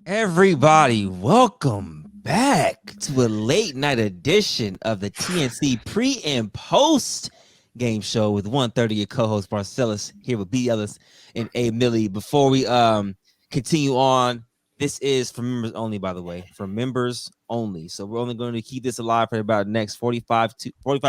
Everybody, welcome back to a late night edition of the TNC pre and post game show with 130. Your co-host Marcellus here with B. Ellis and A. Millie. Before we continue on, this is for members only, by the way, for members only. So we're only going to keep this alive for about the next 45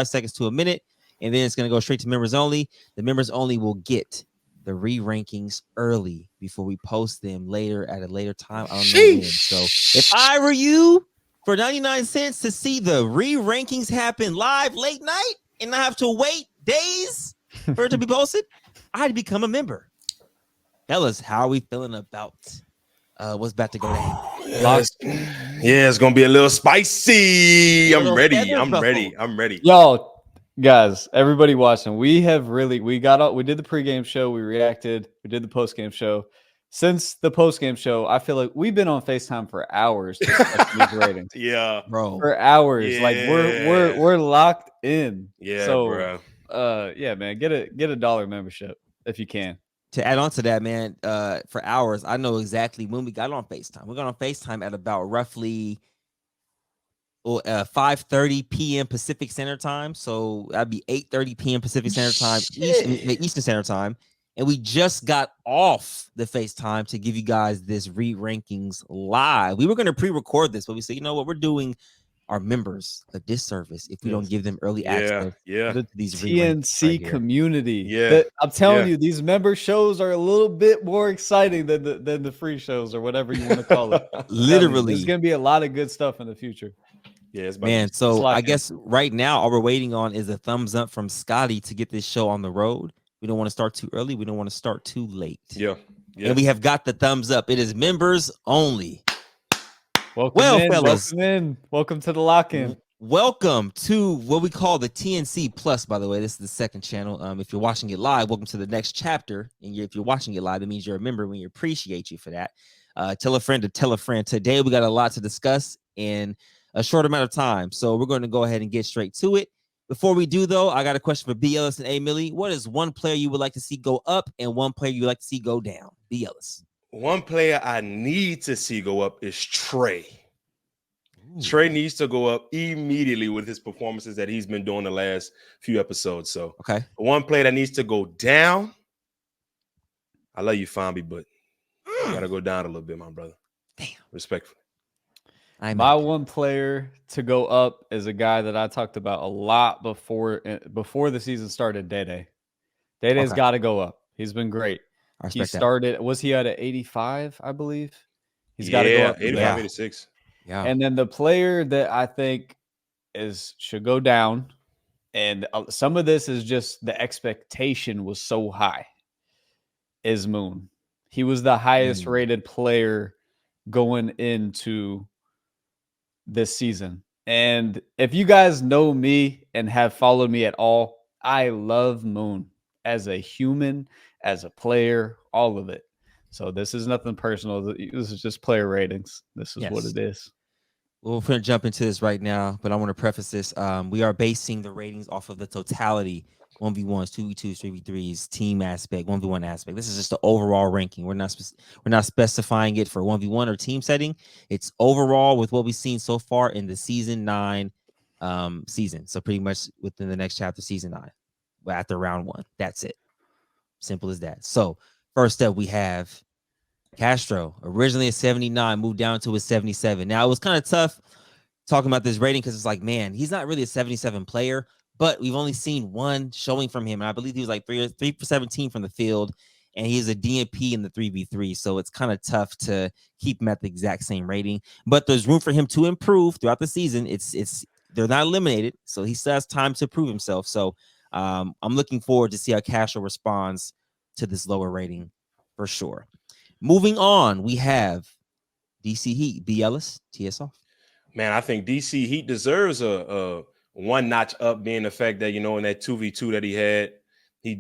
seconds to a minute, and then it's going to go straight to members only. The members only will get the re-rankings early before we post them later at a later time. I don't know when. So if I were you, for 99 cents to see the re-rankings happen live late night and not have to wait days for it to be posted, I'd become a member. Fellas, how are we feeling about what's about to go down? It's gonna be a little spicy. I'm ready. I'm ready. Yo, guys, everybody watching, we did the pregame show, we reacted, we did the postgame show. Since the postgame show, I feel like we've been on FaceTime for hours discussing these ratings. Yeah, bro. For hours. Yeah. Like we're locked in. Yeah, so bro. Yeah, man, get a $1 membership if you can. To add on to that, man, for hours, I know exactly when we got on FaceTime. We got on FaceTime at about roughly 5:30 p.m. Pacific Standard Time. So that'd be 8:30 p.m. Pacific Standard Time, Eastern Standard Time. And we just got off the FaceTime to give you guys this re-rankings live. We were going to pre-record this, but we said, you know what, we're doing our members a disservice if we don't give them early access to these TNC community. Yeah, I'm telling you, these member shows are a little bit more exciting than the free shows or whatever you want to call it. Literally, there's gonna be a lot of good stuff in the future. Yeah, man. So I guess right now all we're waiting on is a thumbs up from Scotty to get this show on the road. We don't want to start too early. We don't want to start too late. Yeah. And we have got the thumbs up. It is members only. Fellas, welcome to the lock-in. Welcome to what we call the TNC Plus, by the way. This is the second channel. If you're watching it live, welcome to the next chapter. And if you're watching it live, that means you're a member. We appreciate you for that. Tell a friend to tell a friend. Today, we got a lot to discuss in a short amount of time. So we're going to go ahead and get straight to it. Before we do, though, I got a question for B. Ellis and A. Millie. What is one player you would like to see go up and one player you would like to see go down? B. Ellis. One player I need to see go up is Trey. Ooh. Trey needs to go up immediately with his performances that he's been doing the last few episodes. So, okay, one player that needs to go down. I love you, Fambi, but you gotta go down a little bit, my brother. Damn, respectfully. My one player to go up is a guy that I talked about a lot before the season started. Daedae. Daedae's got to go up. He's been great. He started. Was he at an 85? I believe he's got to go up. 85, 86. Yeah. And then the player that I think should go down, and some of this is just the expectation was so high, is Moon. He was the highest rated player going into this season. And if you guys know me and have followed me at all, I love Moon as a human, as a player, all of it. So this is nothing personal. This is just player ratings. This is what it is. Well, we're going to jump into this right now, but I want to preface this. We are basing the ratings off of the totality, 1v1s, 2v2s, 3v3s, team aspect, 1v1 aspect. This is just the overall ranking. We're not specifying it for 1v1 or team setting. It's overall with what we've seen so far in the season 9 season. So pretty much within the next chapter, season 9, after round 1. That's it. Simple as that. So first up, we have Castro, originally a 79, moved down to a 77. Now, it was kind of tough talking about this rating because it's like, man, he's not really a 77 player, but we've only seen one showing from him. And I believe he was like 3 for 17 from the field, and he's a DNP in the 3v3. So it's kind of tough to keep him at the exact same rating. But there's room for him to improve throughout the season. They're not eliminated, so he still has time to prove himself. So I'm looking forward to see how Castro responds to this lower rating for sure. Moving on, we have DC Heat. B. Ellis, tee us off. Man, I think DC Heat deserves a one notch up, being the fact that, in that 2v2 that he had, he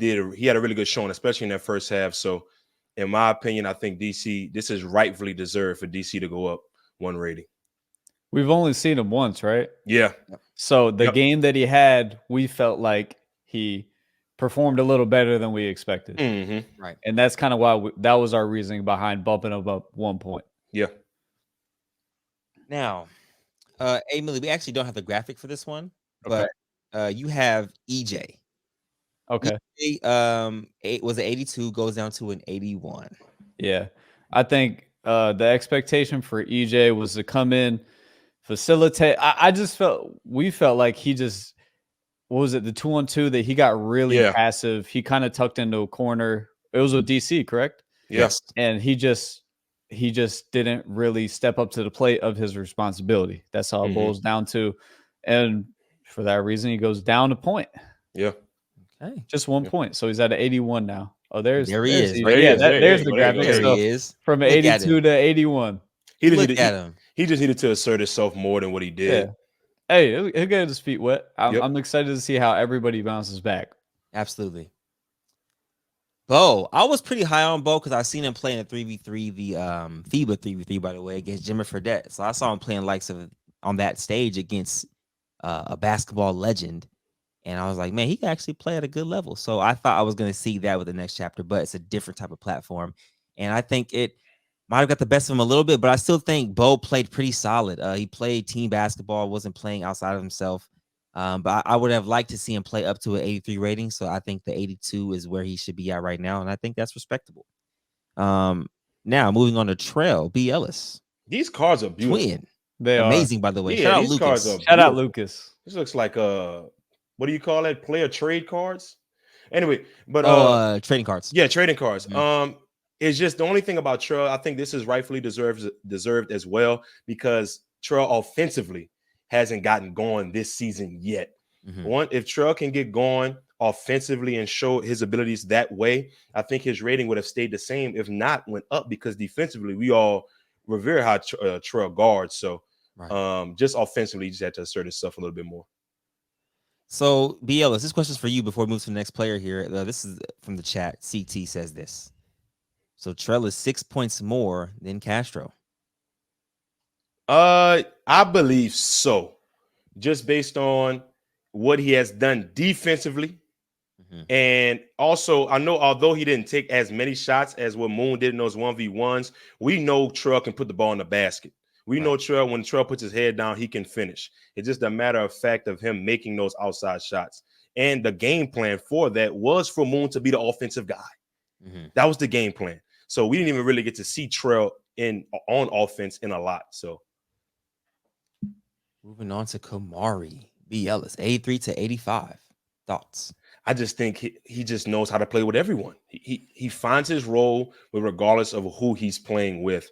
had a really good showing, especially in that first half. So in my opinion, I think this is rightfully deserved for DC to go up one rating. We've only seen him once, right? Yeah. So the game that he had, we felt like he performed a little better than we expected. Right. And that's kind of why that was our reasoning behind bumping him up 1 point. Yeah. Now, Emily, we actually don't have the graphic for this one, Okay. but you have EJ. Okay. Was an 82, goes down to an 81. Yeah. I think the expectation for EJ was to come in, facilitate. I just we felt like he just, what was it, the 2-on-2 that he got really Yeah. passive. He kind of tucked into a corner. It was with DC, correct? Yeah. Yes. And he just didn't really step up to the plate of his responsibility. That's how it boils down to. And for that reason, he goes down a point. Yeah. Okay. Just 1 point. So he's at an 81 now. Oh, there he there's is. EJ. Right There he Yeah, is. There there's you the go. There you graphic. go. There So he is. from Look at 82 him. to 81. He just Look needed, at him. he just needed to assert himself more than what he Yeah. did. Hey, he'll get his feet wet. Yep. I'm excited to see how everybody bounces back. Absolutely. Bo, I was pretty high on Bo because I seen him playing a 3v3, the FIBA 3v3, by the way, against Jimmy Fredette. So I saw him playing likes of on that stage against a basketball legend. And I was like, man, he can actually play at a good level. So I thought I was going to see that with the next chapter, but it's a different type of platform. And I think it might have got the best of him a little bit, but I still think Bo played pretty solid. He played team basketball, wasn't playing outside of himself. But I would have liked to see him play up to an 83 rating. So I think the 82 is where he should be at right now. And I think that's respectable. Now moving on to Trell, B. Ellis. These cards are beautiful. Twin. They Amazing, by the way. Yeah, Shout out these Lucas. cards are Shout out beautiful. Lucas. This looks like what do you call that? Player trade cards. Anyway, but Trading cards. yeah, trading cards. It's just the only thing about Trell. I think this is rightfully deserved as well because Trell offensively hasn't gotten going this season yet. If Trell can get going offensively and show his abilities that way, I think his rating would have stayed the same, if not went up, because defensively we all revere how Trell guards. So just offensively, he just had to assert himself a little bit more. So, B. Ellis, this question is for you before we move to the next player here. This is from the chat. CT says this. So Trell is 6 points more than Castro. I believe so. Just based on what he has done defensively. And also, I know although he didn't take as many shots as what Moon did in those 1v1s, we know Trell can put the ball in the basket. We know Trell, when Trell puts his head down, he can finish. It's just a matter of fact of him making those outside shots. And the game plan for that was for Moon to be the offensive guy. That was the game plan. So we didn't even really get to see Trell on offense in a lot. So moving on to Kamari, B. Ellis, 83 to 85. Thoughts? I just think he just knows how to play with everyone. He finds his role regardless of who he's playing with.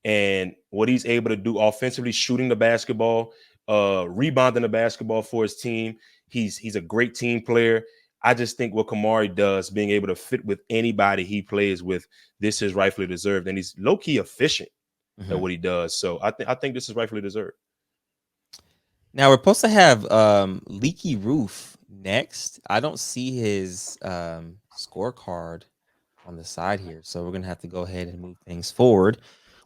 And what he's able to do offensively, shooting the basketball, rebounding the basketball for his team. He's a great team player. I just think what Kamari does, being able to fit with anybody he plays with, this is rightfully deserved. And he's low-key efficient at what he does. So I think this is rightfully deserved. Now we're supposed to have Leaky Roof next. I don't see his scorecard on the side here. So we're going to have to go ahead and move things forward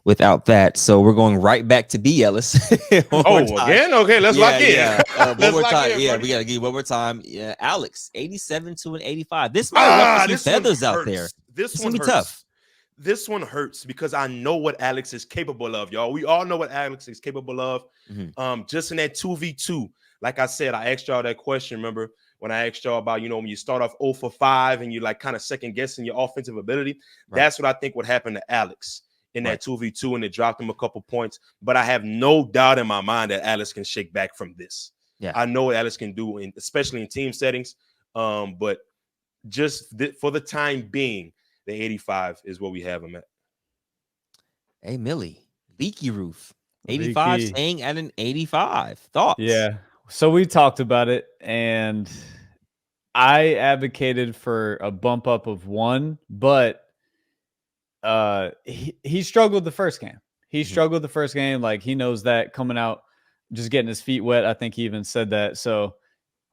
without that. So we're going right back to B. Ellis. Again? Okay, let's lock in. Yeah. One more time. Yeah, we got to give you one more time. Yeah, Alex, 87 to an 85. This might ruffle some feathers out there. This it's one gonna hurts. Be tough. This one hurts because I know what Alex is capable of, y'all. We all know what Alex is capable of. Just in that 2v2, like I said, I asked y'all that question. Remember when I asked y'all about, when you start off 0 for 5 and you like kind of second guessing your offensive ability? That's what I think would happen to Alex in that 2v2, and it dropped him a couple points. But I have no doubt in my mind that Alex can shake back from this. Yeah, I know what Alex can do, especially in team settings. But just for the time being, the 85 is what we have him at. Hey, Millie, Leaky Roof, 85, Leaky. staying at an 85. Thoughts? Yeah. So we talked about it, and I advocated for a bump up of 1, but he struggled the first game. He struggled the first game. Like, he knows that coming out, just getting his feet wet. I think he even said that. So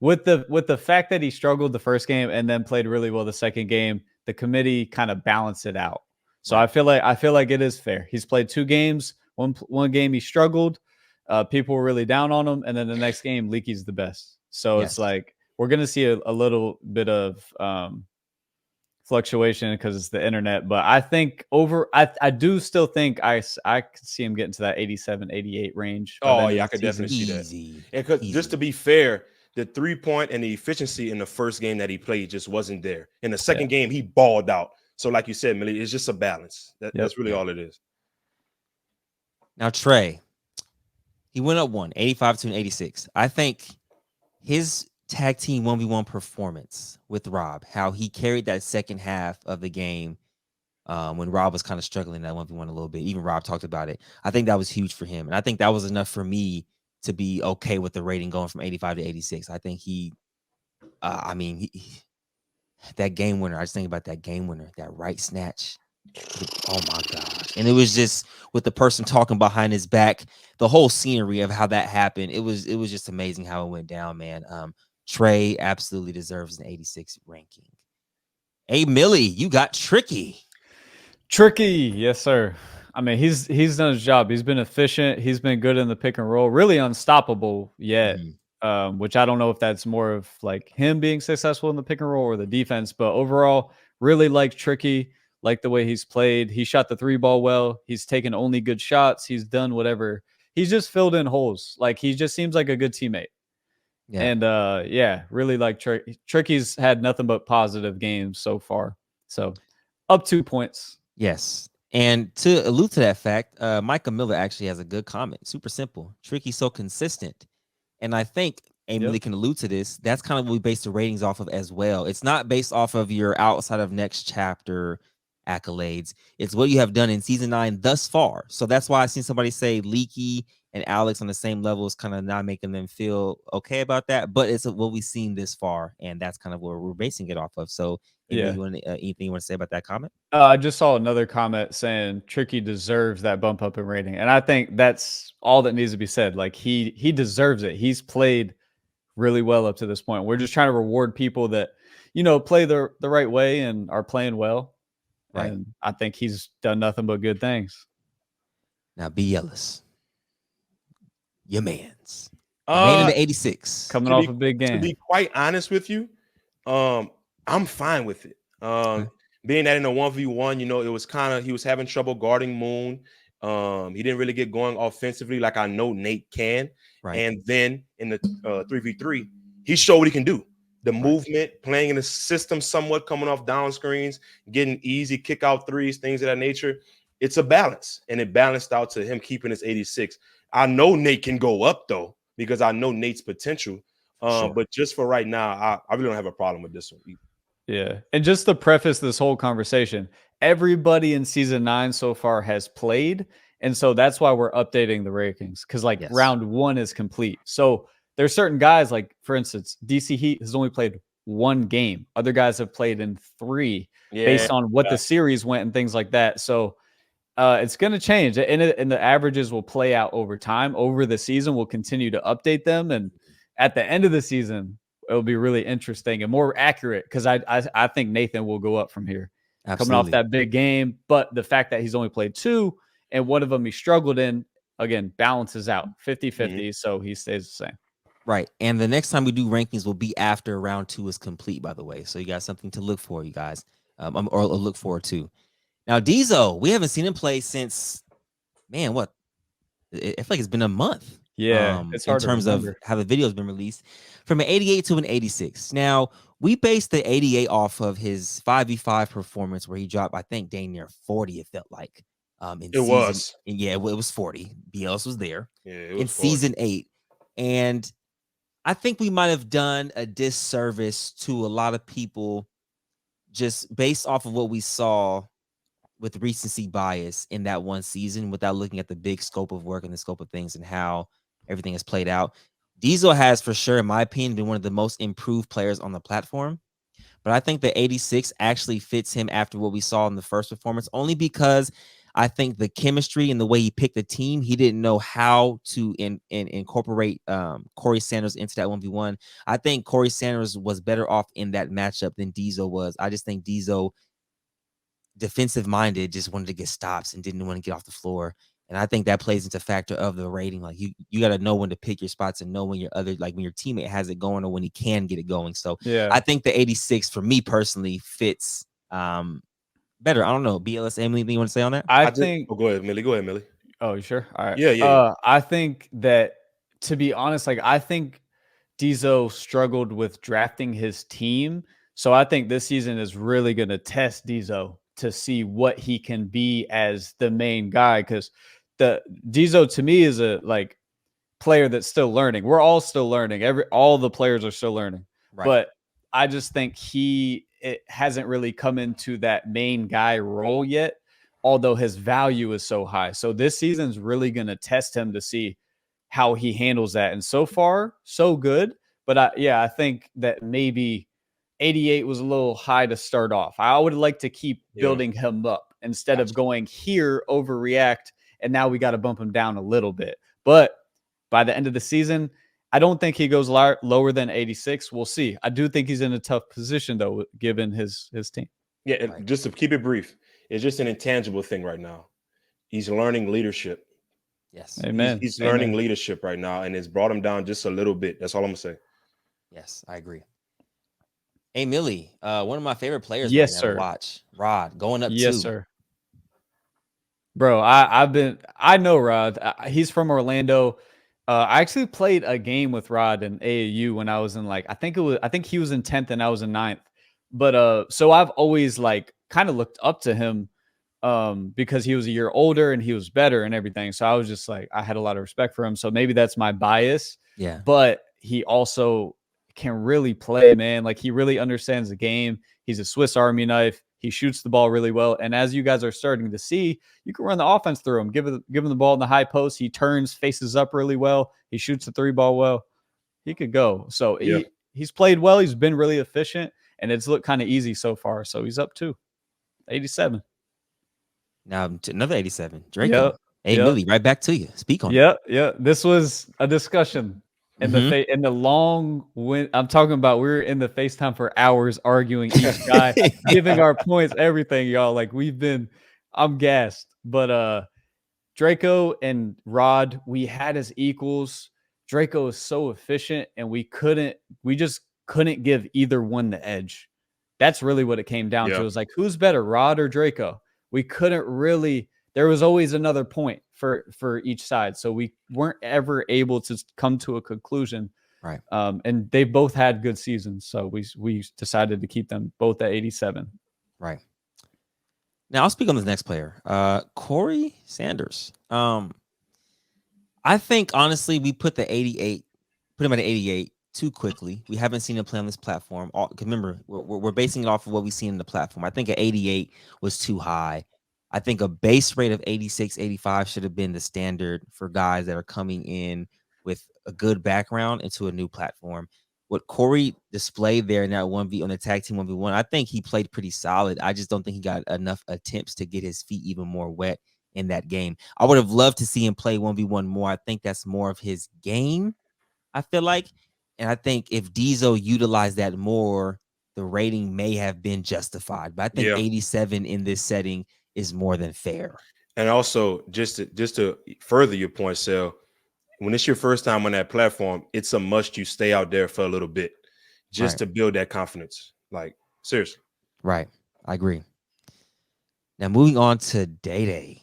with the fact that he struggled the first game and then played really well the second game, the committee kind of balanced it out. So I feel like it is fair. He's played 2 games. One game he struggled. People were really down on him, and then the next game, Leaky's the best. So it's like we're gonna see a little bit of fluctuation because it's the internet. But I think I do still think I could see him getting to that 87, 88 range. By the Oh end of yeah, I the could season. definitely see that. Easy. And just Easy. to be fair, the 3-point and the efficiency in the first game that he played just wasn't there. In the second game, he balled out. So, like you said, Millie, it's just a balance. That's really all it is. Now, Trey, he went up 85 to an 86. I think his tag team 1v1 performance with Rob, how he carried that second half of the game when Rob was kind of struggling that 1v1 a little bit. Even Rob talked about it. I think that was huge for him. And I think that was enough for me to be okay with the rating going from 85 to 86. I think that game winner, I just think about that game winner, that right snatch. Oh my gosh. And it was just with the person talking behind his back, the whole scenery of how that happened. It was just amazing how it went down, man. Trey absolutely deserves an 86 ranking. Hey, Millie, you got Tricky. Tricky, yes, sir. I mean, he's done his job. He's been efficient. He's been good in the pick and roll. Really unstoppable yet. Which I don't know if that's more of like him being successful in the pick and roll or the defense. But overall, really like Tricky. Like the way he's played. He shot the 3-ball well. He's taken only good shots. He's done whatever. He's just filled in holes. Like he just seems like a good teammate. Yeah. And really like Tricky's had nothing but positive games so far. So up 2 points. Yes. And to allude to that fact, Micah Miller actually has a good comment. Super simple. Tricky's so consistent. And I think Emily can allude to this. That's kind of what we base the ratings off of as well. It's not based off of your outside of next chapter accolades. It's what you have done in season 9 thus far. So that's why I seen somebody say Leaky and Alex on the same level is kind of not making them feel okay about that. But it's what we've seen this far, and that's kind of where we're basing it off of. So, anything you want to say about that comment? I just saw another comment saying Tricky deserves that bump up in rating, and I think that's all that needs to be said. Like he deserves it. He's played really well up to this point. We're just trying to reward people that play the right way and are playing well. Right. And I think he's done nothing but good things. Now, B. Ellis, your man's man in the 86, coming off a big game. To be quite honest with you, I'm fine with it. Being that in a 1v1, it was he was having trouble guarding Moon. He didn't really get going offensively like I know Nate can. Right. And then in the 3v3, he showed what he can do. The movement, playing in the system somewhat, coming off down screens, getting easy kick out threes, things of that nature. It's a balance, and it balanced out to him keeping his 86. I know Nate can go up, though, because I know Nate's potential. But just for right now, I really don't have a problem with this one either. Yeah. And just to preface this whole conversation, everybody in season 9 so far has played. And so that's why we're updating the rankings, because round 1 is complete. So there's certain guys, like, for instance, DC Heat has only played 1 game. Other guys have played in 3 based on what the series went and things like that. So it's going to change. And the averages will play out over time. Over the season, we'll continue to update them. And at the end of the season, it'll be really interesting and more accurate, because I think Nathan will go up from here. Absolutely. Coming off that big game. But the fact that he's only played 2 and one of them he struggled in, again, balances out 50-50. So he stays the same. Right. And the next time we do rankings will be after round 2 is complete, by the way. So you got something to look for, you guys, or look forward to. Now, Diesel, we haven't seen him play since, man, what? I feel like it's been a month. Yeah, it's hard in terms of how the video has been released. From an 88 to an 86. Now, we based the 88 off of his 5v5 performance where he dropped, I think, dang near 40, it felt like. It was 40. BLS was there. Yeah, it was in 40. Season 8. And I think we might have done a disservice to a lot of people just based off of what we saw with recency bias in that one season without looking at the big scope of work and the scope of things and how everything has played out. Diesel has, for sure, in my opinion, been one of the most improved players on the platform. But I think the 86 actually fits him after what we saw in the first performance, only because I think the chemistry and the way he picked the team, he didn't know how to incorporate Corey Sanders into that 1v1. I think Corey Sanders was better off in that matchup than Diesel was. I just think Diesel, defensive minded, just wanted to get stops and didn't want to get off the floor. And I think that plays into factor of the rating. Like you got to know when to pick your spots and know when when your teammate has it going or when he can get it going. So yeah, I think the 86 for me personally fits Better. I don't know. BLS, Emily, anything you want to say on that? I think. Oh, go ahead, Millie. Go ahead, Millie. Oh, you sure? All right. Yeah. I think that, to be honest, like I think Dizo struggled with drafting his team. So I think this season is really going to test Dizo to see what he can be as the main guy. Because the Dizo to me is a player that's still learning. We're all still learning. All the players are still learning. Right. But I just think it hasn't really come into that main guy role yet, although his value is so high. So this season's really going to test him to see how he handles that. And so far, so good. But I think that maybe 88 was a little high to start off. I would like to keep building him up instead of going here, overreact, and now we got to bump him down a little bit. But by the end of the season, I don't think he goes lower than 86. We'll see. I do think he's in a tough position, though, given his team. Yeah, and just to keep it brief, it's just an intangible thing right now. He's learning leadership. Yes. Amen. He's learning leadership right now, and it's brought him down just a little bit. That's all I'm going to say. Yes, I agree. Hey, Millie, one of my favorite players yes, right now sir. to watch. Rod, going up yes, 2. Sir. Bro, I know Rod. He's from Orlando. I actually played a game with Rod in AAU when I was in I think he was in 10th and I was in 9th. But so I've always kind of looked up to him because he was a year older and he was better and everything. So I was just I had a lot of respect for him. So maybe that's my bias. Yeah. But he also can really play, man. He really understands the game. He's a Swiss Army knife. He shoots the ball really well. And as you guys are starting to see, you can run the offense through him. Give him the ball in the high post. He turns, faces up really well. He shoots the 3-ball well. He could go. So he's played well. He's been really efficient. And it's looked kind of easy so far. So he's up 87. Now another 87. Draco. Yep. Hey, Millie, right back to you. Speak on it. Yeah. This was a discussion. In the long I'm talking about, we were in the FaceTime for hours arguing each guy, giving our points, everything, y'all. I'm gassed. But Draco and Rod, we had as equals. Draco is so efficient, and we just couldn't give either one the edge. That's really what it came down to. It was who's better, Rod or Draco? We couldn't really. There was always another point for each side. So we weren't ever able to come to a conclusion. Right. And they both had good seasons. So we decided to keep them both at 87. Right. Now I'll speak on this next player. Corey Sanders. I think honestly we put him at 88 too quickly. We haven't seen him play on this platform. Remember, we're basing it off of what we see in the platform. I think at 88 was too high. I think a base rate of 86, 85 should have been the standard for guys that are coming in with a good background into a new platform. What Corey displayed there in that 1v on the tag team 1v1, I think he played pretty solid. I just don't think he got enough attempts to get his feet even more wet in that game. I would have loved to see him play 1v1 more. I think that's more of his game, I feel like. And I think if Dizo utilized that more, the rating may have been justified. But I think 87 in this setting is more than fair. And also, just to further your point, Sel, when it's your first time on that platform, it's a must you stay out there for a little bit just to build that confidence. Seriously. Right. I agree. Now, moving on to Daedae.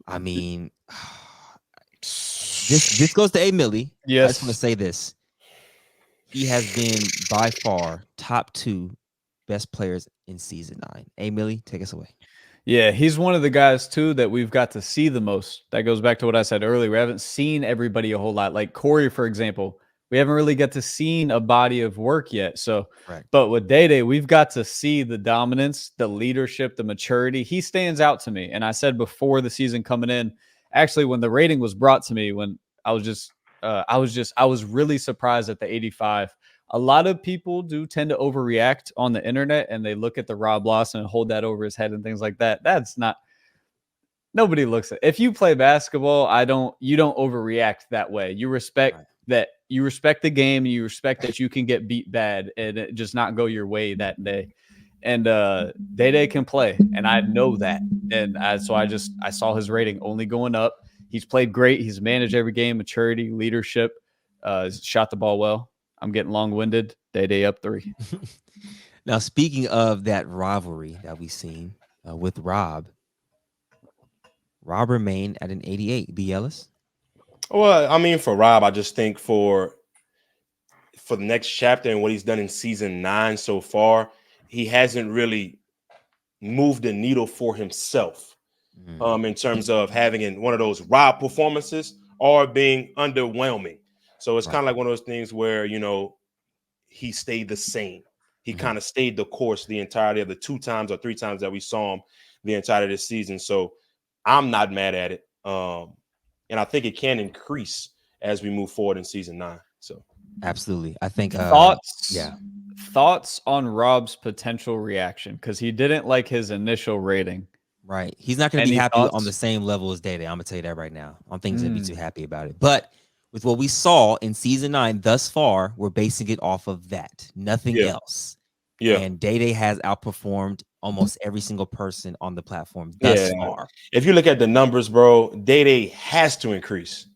I mean, this goes to A. Millie. Yes. I just want to say this. He has been by far top 2 best players in season 9. A. Millie, take us away. Yeah, he's one of the guys too that we've got to see the most. That goes back to what I said earlier. We haven't seen everybody a whole lot. Like Corey, for example, we haven't really got to seen a body of work yet. So, but with Daedae, we've got to see the dominance, the leadership, the maturity. He stands out to me. And I said before the season coming in, actually, when the rating was brought to me, when I was really surprised at the 85. A lot of people do tend to overreact on the internet, and they look at the Rob Lawson and hold that over his head and things like that. That's not, nobody looks at. If you play basketball, you don't overreact that way. You respect that, you respect the game, you respect that you can get beat bad and it just not go your way that day. And Daedae can play, and I know that. And I saw his rating only going up. He's played great. He's managed every game, maturity, leadership, shot the ball well. I'm getting long-winded. Daedae up 3. Now, speaking of that rivalry that we've seen with Rob remained at an 88. B. Ellis? Well, I mean, for Rob, I just think for the next chapter and what he's done in season 9 so far, he hasn't really moved the needle for himself. In terms of having in one of those Rob performances or being underwhelming. So it's Right. kind of like one of those things where, he stayed the same. He Mhm. kind of stayed the course the entirety of the 2 times or 3 times that we saw him the entirety of this season. So I'm not mad at it. And I think it can increase as we move forward in season 9. So Absolutely. I think Thoughts yeah. thoughts on Rob's potential reaction, because he didn't like his initial rating. Right. He's not going to be Any happy on the thoughts? same level as Daedae. I'm going to tell you that right now. I don't think he's going to be too Mm. happy about it. But with what we saw in season 9 thus far, we're basing it off of that. Nothing yeah, else. yeah, And Daedae has outperformed almost every single person on the platform thus yeah. far. If you look at the numbers, bro, Daedae has to increase.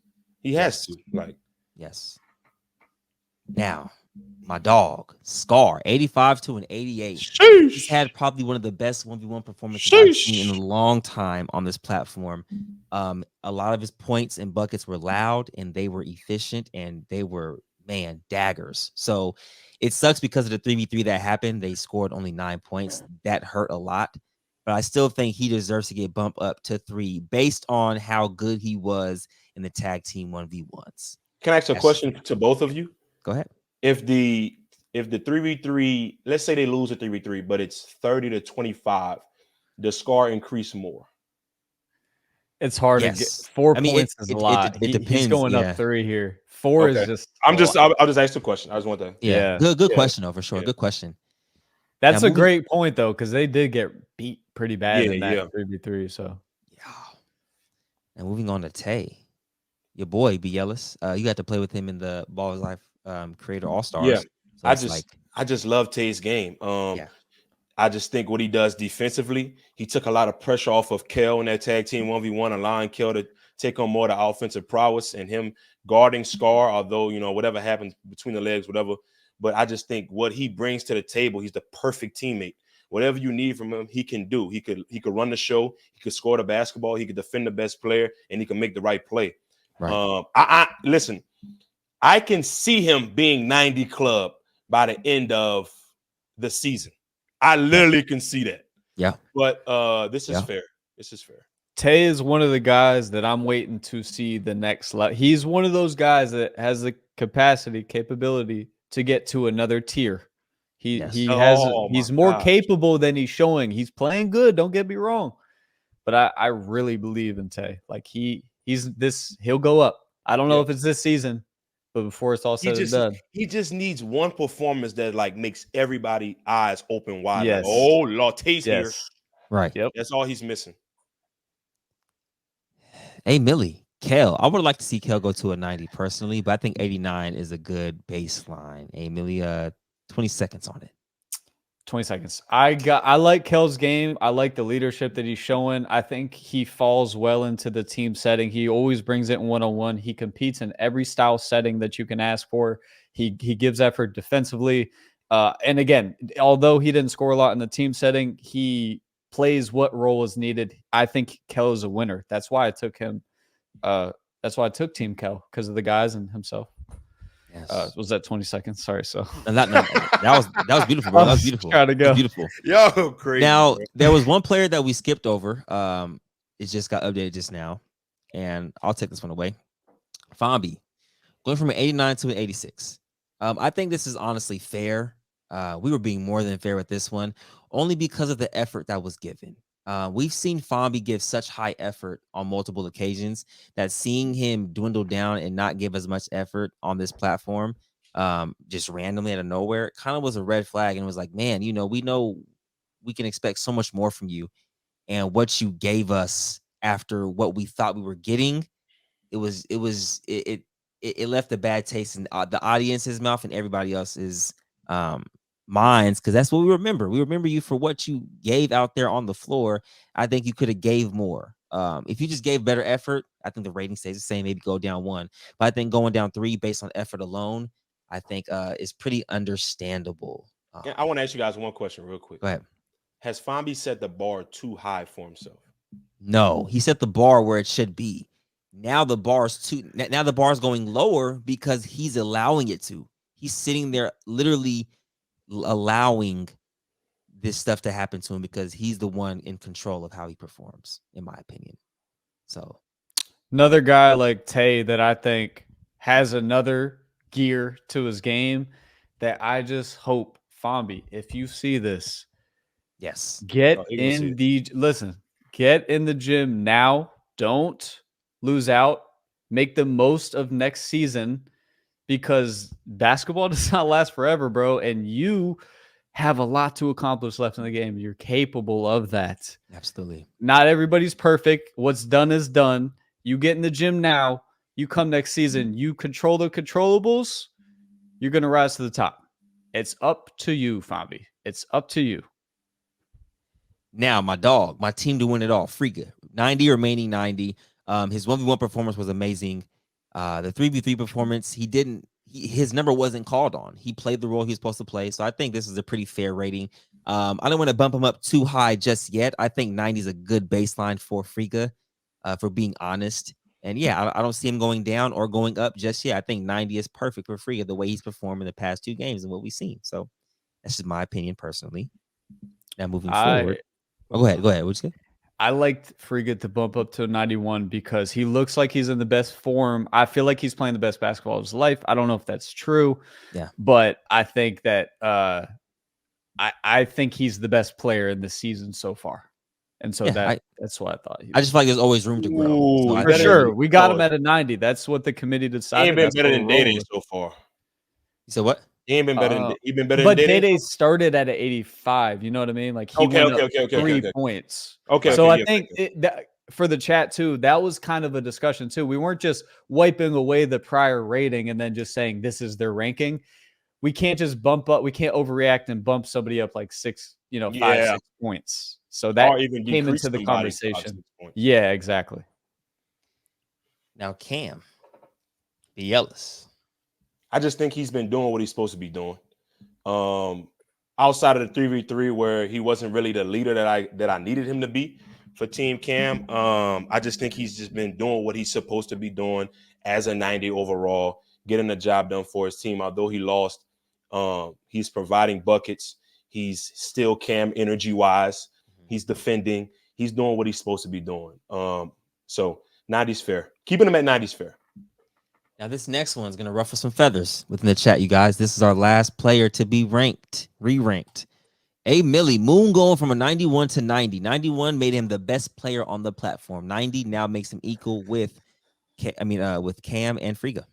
He has Yes. to. Like, Yes. Now, my dog, Scar, 85 to an 88. He's sheesh, had probably one of the best 1v1 performances I've seen in a sheesh. long time on this platform. A lot of his points and buckets were loud and they were efficient and they were, man, daggers. So it sucks because of the 3v3 that happened. They scored only 9 points. That hurt a lot. But I still think he deserves to get bumped up to 3 based on how good he was in the tag team 1v1s. Can I ask a That's just question to both of you? go ahead. If the 3v3, let's say they lose a 3v3, but it's 30 to 25, does Scar increase more? It's hard to get Yes. 4 I mean, points is a lot. it He's depends. going up Yeah. 3 here. 4 is Okay. just I'm a just lot. I'll just ask the question. I just want to Yeah. Yeah. Good yeah, question though, for sure. yeah. Good question. Now That's a moving great point though, because they did get beat pretty bad Yeah, in that yeah. 3v3. So yeah. And moving on to Tay, your boy B. Ellis. You got to play with him in the Ball of Life Creator All Yeah. Stars. So I it's like, just I just love Tay's game. yeah, I just think what he does defensively, he took a lot of pressure off of Kel in that tag team 1v1, allowing Kel to take on more of the offensive prowess and him guarding Scar, although, whatever happens between the legs, whatever. But I just think what he brings to the table, he's the perfect teammate. Whatever you need from him, he can do. He could run the show, he could score the basketball, he could defend the best player, and he can make the right play. right. I listen, I can see him being 90 club by the end of the season. I Yeah. literally can see that. Yeah. But this is Yeah. fair. This is fair. Tay is one of the guys that I'm waiting to see the next level. He's one of those guys that has the capability to get to another tier. Yes. Oh my He's more gosh. capable than he's showing. He's playing good, don't get me wrong. But I really believe in Tay. Like he'll go up. I don't know Yeah. if it's this season, but before it's all He said and just done. he just needs one performance that like makes everybody eyes open wide. Like, Yes. oh Lord, Tay's here. Yes. Right. Yep. That's all he's missing. Hey, Millie, Kel. I would like to see Kel go to a 90 personally, but I think 89 is a good baseline. Hey, Millie, 20 seconds on it. 20 seconds. I like Kel's game. I like the leadership that he's showing. I think he falls well into the team setting. He always brings it in one-on-one. He competes in every style setting that you can ask for. He gives effort defensively. And again, although he didn't score a lot in the team setting, he plays what role is needed. I think Kel is a winner. That's why I took him. That's why I took Team Kel, because of the guys and himself. Yes. Was that 20 seconds? Sorry. So No, that was beautiful, bro. That was beautiful. Trying to That was go. beautiful. Yo, crazy. Now, Bro. there was one player that we skipped over. It just got updated just now, and I'll take this one away. Fombi, going from an 89 to an 86. I think this is honestly fair. We were being more than fair with this one, only because of the effort that was given. We've seen Fombi give such high effort on multiple occasions that seeing him dwindle down and not give as much effort on this platform, just randomly out of nowhere, kind of was a red flag. And it was like, man, we know we can expect so much more from you. And what you gave us after what we thought we were getting, it left a bad taste in the audience's mouth and everybody else's minds, because that's what we remember. We remember you for what you gave out there on the floor. I think you could have gave more. If you just gave better effort, I think the rating stays the same, maybe go down 1. But I think going down 3 based on effort alone, I think is pretty understandable. Yeah, I want to ask you guys one question real quick. Go ahead. Has Fambi set the bar too high for himself? No, he set the bar where it should be. Now the bar's going lower because he's allowing it to. He's sitting there literally allowing this stuff to happen to him because he's the one in control of how he performs, in my opinion. So another guy like Tay that I think has another gear to his game that I just hope, Fambi, if you see this, yes, get he gonna see it. get in the gym now. Don't lose out. Make the most of next season because basketball does not last forever, bro. And you have a lot to accomplish left in the game. You're capable of that. absolutely. Not everybody's perfect. What's done is done. You get in the gym now. You come next season. You control the controllables. You're going to rise to the top. It's up to you, Fambi. It's up to you. Now, my dog, my team to win it all, Friga. 90 remaining 90. His 1v1 performance was amazing. The 3v3 performance, his number wasn't called on. He played the role he was supposed to play. So I think this is a pretty fair rating. I don't want to bump him up too high just yet. I think 90 is a good baseline for Friga, for being honest. And yeah, I don't see him going down or going up just yet. I think 90 is perfect for Friga the way he's performed in the past 2 games and what we've seen. So that's just my opinion personally. Now moving forward. Oh, go ahead. What'd you say? I liked Friga to bump up to 91 because he looks like he's in the best form. I feel like he's playing the best basketball of his life. I don't know if that's true. Yeah. But I think that I think he's the best player in the season so far. And so that's what I thought. I just feel like there's always room to grow. So for sure. We got him at a 90. That's what the committee decided. He ain't been better than Daedae so far. You said what? He ain't been better than But Daedae. Daedae started at an 85. You know what I mean? Like he went up 3 points. Okay. So I think that for the chat too, that was kind of a discussion too. We weren't just wiping away the prior rating and then just saying this is their ranking. We can't just bump up. We can't overreact and bump somebody up like 6 points. So that even came into the conversation. Yeah, exactly. Now Cam, the Ellis. I just think he's been doing what he's supposed to be doing. Outside of the 3v3 where he wasn't really the leader that I needed him to be for Team Cam, I just think he's just been doing what he's supposed to be doing as a 90 overall, getting the job done for his team. Although he lost, he's providing buckets. He's still Cam energy-wise. He's defending. He's doing what he's supposed to be doing. So 90's fair. Keeping him at 90's fair. Now, this next one is going to ruffle some feathers within the chat, you guys. This is our last player to be re-ranked. A Millie, Moon going from a 91 to 90. 91 made him the best player on the platform. 90 now makes him equal with Cam and Friga.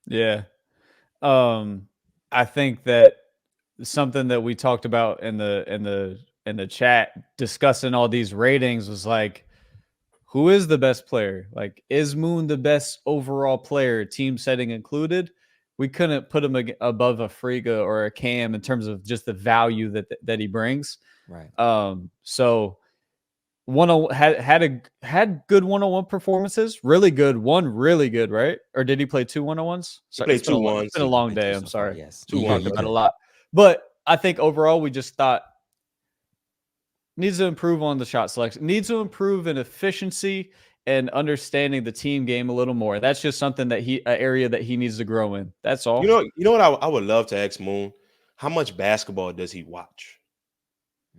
Yeah. I think that something that we talked about in the chat discussing all these ratings was like, who is the best player? Like, is Moon the best overall player, team setting included? We couldn't put him above a Friga or a Cam in terms of just the value that he brings. Right. So had good 101 performances, really good, one really good, right? Or did he play 2 101s? He played 2 1s. It's been a long day. I'm sorry. Yes. We talked about a lot. But I think overall we just thought needs to improve on the shot selection, needs to improve in efficiency and understanding the team game a little more. That's just something that an area that he needs to grow in. That's all. You know what I would love to ask Moon? How much basketball does he watch?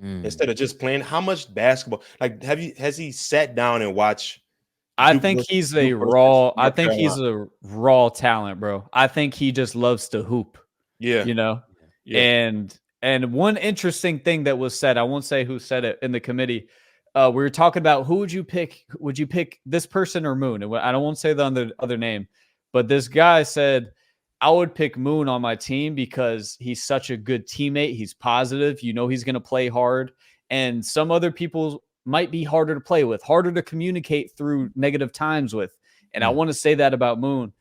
Instead of just playing, how much basketball? Like, has he sat down and watched? I think he's a raw talent, bro. I think he just loves to hoop. Yeah. You know? Yeah. And one interesting thing that was said, I won't say who said it in the committee. We were talking about who would you pick? Would you pick this person or Moon? And I don't want to say the other name, but this guy said, I would pick Moon on my team because he's such a good teammate. He's positive. You know, he's going to play hard. And some other people might be harder to play with, harder to communicate through negative times with. And I want to say that about Moon.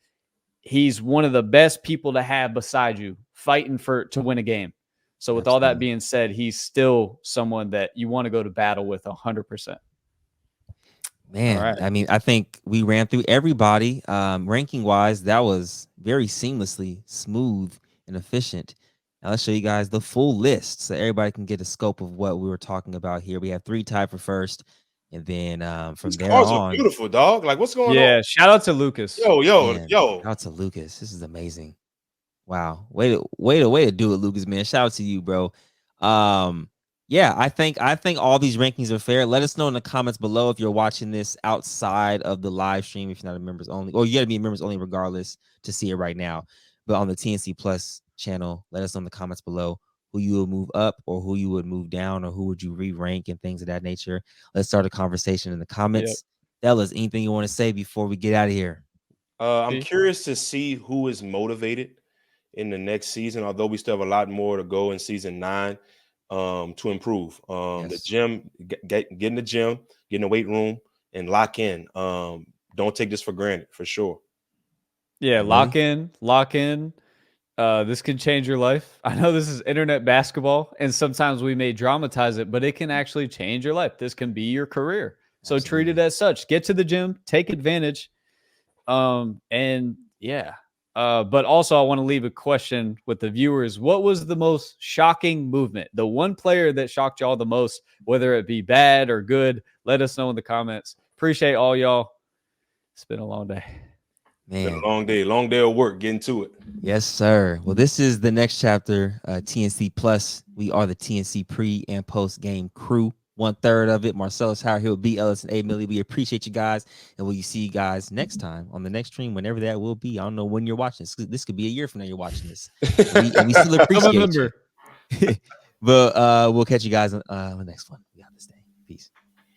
He's one of the best people to have beside you fighting to win a game. So with all that being said, he's still someone that you want to go to battle with 100%. Man, right. I mean, I think we ran through everybody. Ranking wise, that was very seamlessly smooth and efficient. Now let's show you guys the full list so everybody can get a scope of what we were talking about here. We have 3 tied for first, and then from These there cars are on, beautiful, dog. Like, what's going Yeah, on? shout out to Lucas. man, Yo. shout out to Lucas. This is amazing. Wow, way to do it, Lucas, man. Shout out to you, bro. Yeah, I think all these rankings are fair. Let us know in the comments below if you're watching this outside of the live stream, if you're not a members only, or you gotta be members only regardless to see it right now. But on the TNC Plus channel, let us know in the comments below who you would move up or who you would move down or who would you re-rank and things of that nature. Let's start a conversation in the comments. Fellas, anything you want to say before we get out of here? I'm curious to see who is motivated in the next season, although we still have a lot more to go in season 9 to improve. The Yes. gym, get in the gym, get in the weight room, and lock in. Don't take this for granted, for sure. Yeah, Really? lock in. This can change your life. I know this is internet basketball, and sometimes we may dramatize it, but it can actually change your life. This can be your career. So treat it Absolutely. as such. Get to the gym, take advantage. And yeah. But also I want to leave a question with the viewers. What was the most shocking movement? The one player that shocked y'all the most, whether it be bad or good, let us know in the comments. Appreciate all y'all. It's been a long day. It's been Man. a long day of work getting to it. Yes, sir. Well, this is the next chapter, TNC Plus. We are the TNC pre and post game crew. 1/3 of it, Marcellus, Howard Hill, B. Ellis, and A. Millie. We appreciate you guys, and we'll see you guys next time on the next stream, whenever that will be. I don't know when you're watching this. This could be a year from now you're watching this. And we still appreciate you. But we'll catch you guys on the next one. We got this thing. Peace.